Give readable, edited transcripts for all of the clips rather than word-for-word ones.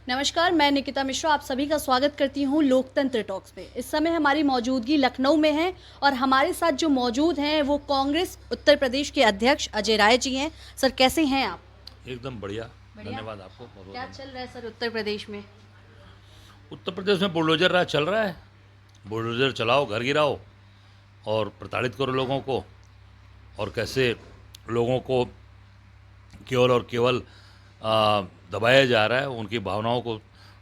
नमस्कार, मैं निकिता मिश्रा आप सभी का स्वागत करती हूँ लोकतंत्र टॉक्स में। इस समय हमारी मौजूदगी लखनऊ में है और हमारे साथ जो मौजूद हैं वो कांग्रेस उत्तर प्रदेश के अध्यक्ष अजय राय जी हैं। सर कैसे हैं आप? एकदम बढ़िया। बढ़िया। धन्यवाद आपको बहुत बहुत क्या धन्यवाद। चल रहा है सर उत्तर प्रदेश में? उत्तर प्रदेश में बुलडोजर राज चल रहा है। बुलडोजर चलाओ, घर गिराओ और प्रताड़ित करो लोगों को, और कैसे लोगों को केवल और केवल दबाया जा रहा है, उनकी भावनाओं को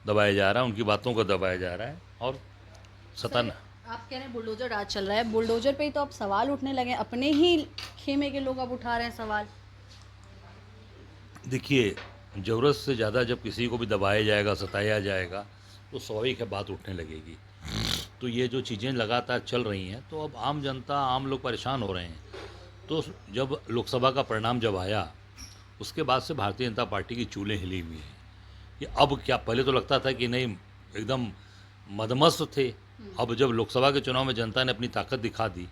दबाया जा रहा है, उनकी बातों को दबाया जा रहा है और सर सताना। आप कह रहे हैं बुलडोजर राज चल रहा है, बुलडोजर पे ही तो अब सवाल उठने लगे हैं। अपने ही खेमे के लोग अब उठा रहे हैं सवाल। देखिए, ज़रूरत से ज़्यादा जब किसी को भी दबाया जाएगा, सताया जाएगा, तो स्वाभाविक है बात उठने लगेगी। तो ये जो चीज़ें लगातार चल रही हैं, तो अब आम जनता, आम लोग परेशान हो रहे हैं। तो जब लोकसभा का परिणाम जब आया, उसके बाद से भारतीय जनता पार्टी की चूलें हिली हुई हैं कि अब क्या। पहले तो लगता था कि नहीं, एकदम मदमस्त थे। अब जब लोकसभा के चुनाव में जनता ने अपनी ताकत दिखा दी,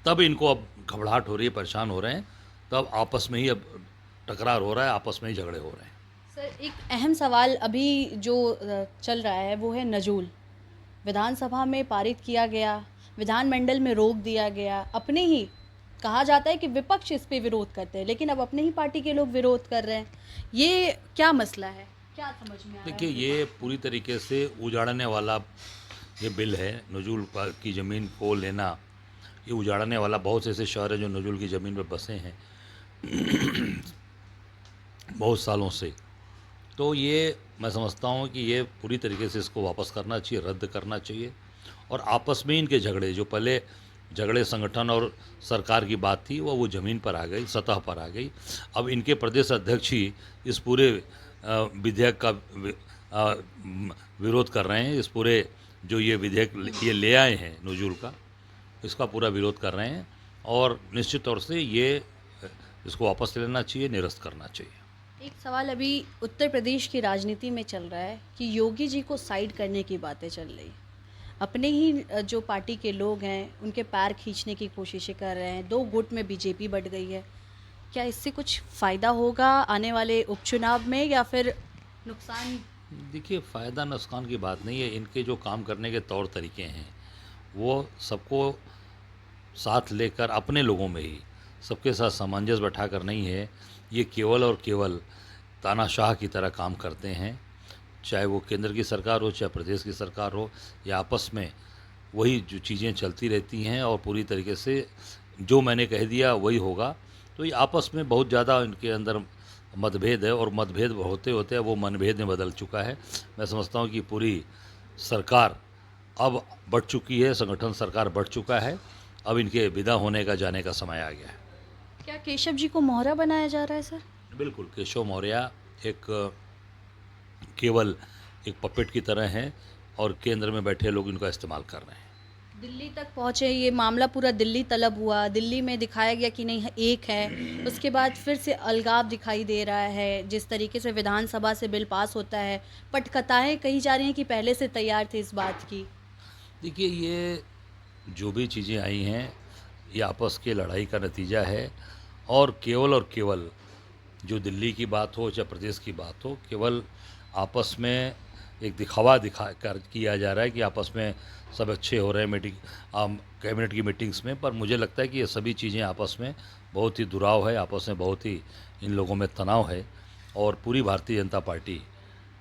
तब इनको अब घबराहट हो रही है, परेशान हो रहे हैं। तब आपस में ही अब टकरार हो रहा है, आपस में ही झगड़े हो रहे हैं। सर एक अहम सवाल अभी जो चल रहा है वो है नजूल। विधानसभा में पारित किया गया, विधानमंडल में रोक दिया गया। अपने ही कहा जाता है कि विपक्ष इस पे विरोध करते हैं, लेकिन अब अपने ही पार्टी के लोग विरोध कर रहे हैं। ये क्या मसला है? क्या समझ में आ रहा है देखिए, आपकी ये बात? पूरी तरीके से उजाड़ने वाला ये बिल है। नजूल की ज़मीन को लेना, ये उजाड़ने वाला। बहुत से ऐसे शहर हैं जो नजूल की ज़मीन पर बसे हैं बहुत सालों से। तो ये मैं समझता हूँ कि ये पूरी तरीके से इसको वापस करना चाहिए, रद्द करना चाहिए। और आपस में इनके झगड़े, जो पहले झगड़े संगठन और सरकार की बात थी, वो ज़मीन पर आ गई, सतह पर आ गई। अब इनके प्रदेश अध्यक्ष ही इस पूरे विधेयक का विरोध कर रहे हैं। इस पूरे जो ये विधेयक ये ले आए हैं नजूल का, इसका पूरा विरोध कर रहे हैं। और निश्चित तौर से ये इसको वापस लेना चाहिए, निरस्त करना चाहिए। एक सवाल अभी उत्तर प्रदेश की राजनीति में चल रहा है कि योगी जी को साइड करने की बातें चल रही। अपने ही जो पार्टी के लोग हैं उनके पैर खींचने की कोशिशें कर रहे हैं। दो गुट में बीजेपी बढ़ गई है। क्या इससे कुछ फ़ायदा होगा आने वाले उपचुनाव में या फिर नुकसान? देखिए, फ़ायदा नुकसान की बात नहीं है। इनके जो काम करने के तौर तरीके हैं, वो सबको साथ लेकर अपने लोगों में ही सबके साथ सामंजस्य बैठाकर नहीं है। ये केवल और केवल तानाशाह की तरह काम करते हैं। चाहे वो केंद्र की सरकार हो, चाहे प्रदेश की सरकार हो, या आपस में वही जो चीज़ें चलती रहती हैं और पूरी तरीके से जो मैंने कह दिया वही होगा। तो ये आपस में बहुत ज़्यादा इनके अंदर मतभेद है, और मतभेद होते होते वो मनभेद में बदल चुका है। मैं समझता हूँ कि पूरी सरकार अब बढ़ चुकी है, संगठन सरकार बढ़ चुका है। अब इनके विदा होने का, जाने का समय आ गया है। क्या केशव जी को मोहरा बनाया जा रहा है सर? बिल्कुल, केशव मौर्य एक केवल एक पपेट की तरह हैं, और केंद्र में बैठे लोग इनका इस्तेमाल कर रहे हैं। दिल्ली तक पहुँचे, ये मामला पूरा दिल्ली तलब हुआ। दिल्ली में दिखाया गया कि नहीं एक है, उसके बाद फिर से अलगाव दिखाई दे रहा है। जिस तरीके से विधानसभा से बिल पास होता है, पटकथाएं कही जा रही हैं कि पहले से तैयार थे इस बात की। देखिए, ये जो भी चीज़ें आई हैं, ये आपस की लड़ाई का नतीजा है। और केवल जो दिल्ली की बात हो, चाहे प्रदेश की बात हो, केवल आपस में एक दिखावा दिखा कर किया जा रहा है कि आपस में सब अच्छे हो रहे हैं मीटिंग, कैबिनेट की मीटिंग्स में। पर मुझे लगता है कि ये सभी चीज़ें आपस में बहुत ही दुराव है, आपस में बहुत ही इन लोगों में तनाव है। और पूरी भारतीय जनता पार्टी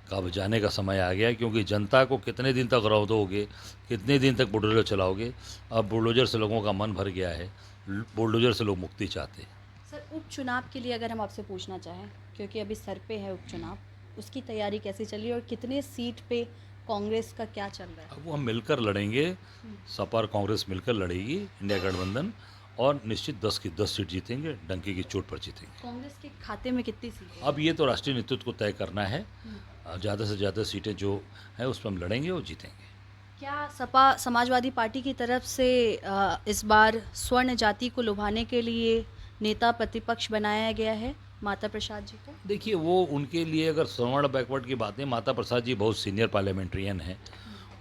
का अब जाने का समय आ गया है, क्योंकि जनता को कितने दिन तक रौंदोगे, कितने दिन तक बुलडोजर चलाओगे। अब बुलडोजर से लोगों का मन भर गया है, बुलडोजर से लोग मुक्ति चाहते हैं। सर उपचुनाव के लिए अगर हम आपसे पूछना चाहें, क्योंकि अभी सर पे है उपचुनाव, उसकी तैयारी कैसी चल रही है और कितने सीट पे कांग्रेस का क्या चल रहा है? अब वो हम मिलकर लड़ेंगे, सपा और कांग्रेस मिलकर लड़ेगी, इंडिया गठबंधन। और निश्चित 10 की 10 सीट जीतेंगे, डंके की चोट पर जीतेंगे। कांग्रेस के खाते में कितनी सीटें अब ये तो राष्ट्रीय नेतृत्व को तय करना है। हैं? ज़्यादा से ज़्यादा सीटें जो हैं उस पर हम लड़ेंगे और जीतेंगे। क्या सपा समाजवादी पार्टी की तरफ से इस बार स्वर्ण जाति को लुभाने के लिए नेता प्रतिपक्ष बनाया गया है माता प्रसाद जी को? देखिए, वो उनके लिए अगर सवर्ण बैकवर्ड की बात है, माता प्रसाद जी बहुत सीनियर पार्लियामेंट्रियन हैं।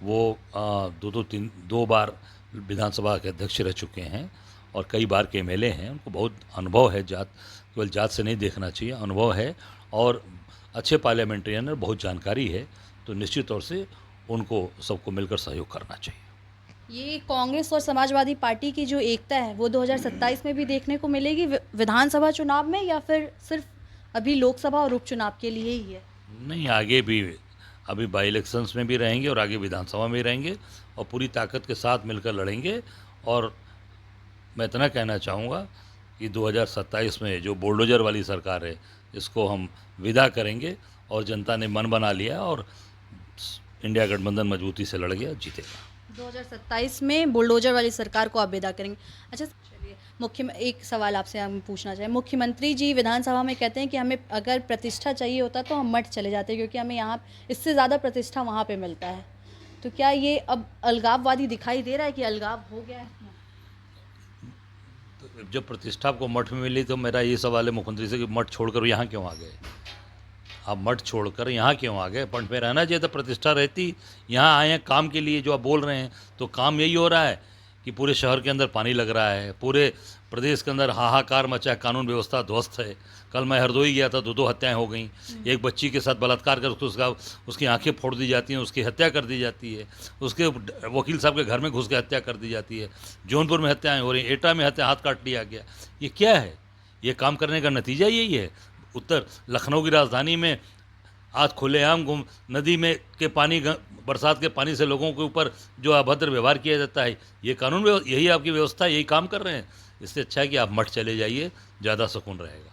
वो दो बार विधानसभा के अध्यक्ष रह चुके हैं और कई बार के एमएलए हैं। उनको बहुत अनुभव है। केवल जात से नहीं देखना चाहिए, अनुभव है। और अच्छे पार्लियामेंटेरियन है, बहुत जानकारी है, तो निश्चित तौर से उनको सबको मिलकर सहयोग करना चाहिए। ये कांग्रेस और समाजवादी पार्टी की जो एकता है वो 2027 में भी देखने को मिलेगी विधानसभा चुनाव में, या फिर सिर्फ अभी लोकसभा और उपचुनाव के लिए ही है? नहीं, आगे भी अभी बाई इलेक्शंस में भी रहेंगे और आगे विधानसभा में भी रहेंगे और पूरी ताकत के साथ मिलकर लड़ेंगे। और मैं इतना कहना चाहूँगा कि 2027 में जो बुलडोजर वाली सरकार है, इसको हम विदा करेंगे और जनता ने मन बना लिया और इंडिया गठबंधन मजबूती से लड़ गया, जीतेगा। 2027 में बुलडोजर वाली सरकार को आप विदा करेंगे। अच्छा चलिए, एक सवाल आपसे हम पूछना चाहें। मुख्यमंत्री जी विधानसभा में कहते हैं कि हमें अगर प्रतिष्ठा चाहिए होता तो हम मठ चले जाते, क्योंकि हमें यहाँ इससे ज़्यादा प्रतिष्ठा वहाँ पे मिलता है। तो क्या ये अब अलगाववादी दिखाई दे रहा है कि अलगाव हो गया है? तो जब प्रतिष्ठा आपको मठ में मिली तो मेरा ये सवाल है मुख्यमंत्री से कि मठ छोड़कर यहाँ क्यों आ गए? आप मठ छोड़कर यहाँ क्यों आ गए? मठ में रहना चाहिए तो प्रतिष्ठा रहती। यहाँ आए हैं काम के लिए, जो आप बोल रहे हैं, तो काम यही हो रहा है कि पूरे शहर के अंदर पानी लग रहा है, पूरे प्रदेश के अंदर हाहाकार मचा है, कानून व्यवस्था ध्वस्त है। कल मैं हरदोई गया था, 2 हत्याएं हो गई। एक बच्ची के साथ बलात्कार कर उसकी आंखें फोड़ दी जाती हैं, उसकी हत्या कर दी जाती है, उसके वकील साहब के घर में घुस के हत्या कर दी जाती है। जौनपुर में हत्याएं हो रही, एटा में हत्या, हाथ काट लिया गया। ये क्या है? ये काम करने का नतीजा यही है। उत्तर लखनऊ की राजधानी में आज खुलेआम नदी में के पानी, बरसात के पानी से लोगों के ऊपर जो अभद्र व्यवहार किया जाता है, ये कानून यही आपकी व्यवस्था, यही काम कर रहे हैं। इससे अच्छा है कि आप मठ चले जाइए, ज़्यादा सुकून रहेगा।